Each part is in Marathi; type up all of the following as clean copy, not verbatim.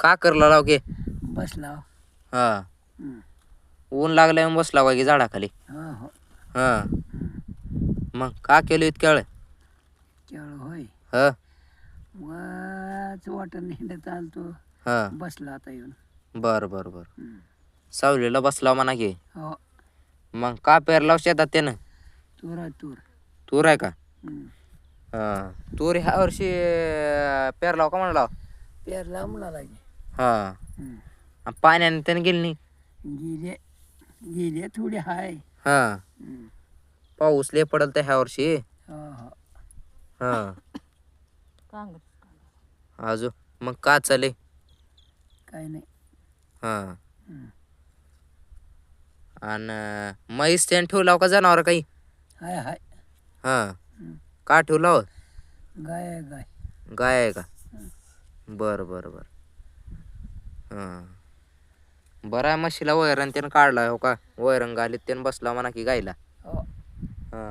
का करला लाव की बसला. हा हं. ऊन लागलाय मग बसला की झाडाखाली. हो हो. हा मग का केलं इतक्या वेळ केवळ होय. ह वाच वाटण हिंडत आलतो. हा बसला आता येऊन. बर बर बर हं. सावलीला बसला म्हणा की. हो. मग का पेरलाव शेतात त्यानं तूर आहे तूर. तूर आहे का हं. हा तूर ह्या वर्षी पेरलाव का म्हणलाव पेरला म्हणाला की. हा हं. आणि पाण्याने त्याने गेली नाही गेले गेले थोडी हाय. हा हं. पाऊस लय पडल तर ह्या वर्षी हो हो. हा अजून मग का चाले काही नाही. हा हं. आणि म्हैस त्याने ठेवलाव का जनावर काही हाय हाय. हा हं. का ठेवलाव गाय आहे गाय. गाय आहे का हं. बर बर बर हा बरं आहे म्हशीला वैरण त्यानं काढला हो का वैरण गालीत त्यानं बसला म्हणा की गायला हो. हा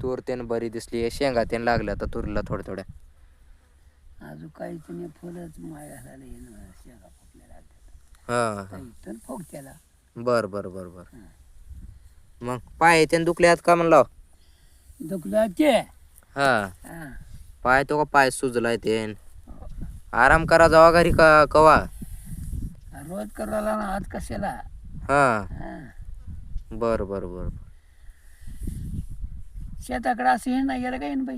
तूर त्यानं बरी दिसली शेंगा त्यानं लागल्या आता तुरीला थोड्या थोड्या अजून काहीच नाही फुलंच माय घालायला येणं शेंगा फुटलेल्या लागतात. हा हा काही तर फोक त्याला. बर बर बर बर मग पाय त्यानं दुखल्यात का म्हणलं दुखलं ते. हा हां. पाय तो का पाय सुजलाय तेन आराम करा जावा घरी का कवा रोज करायला ना आज कशाला. हा हां. बर बर बर शेताकडे असं हे नाही गेलं काही ना बाई.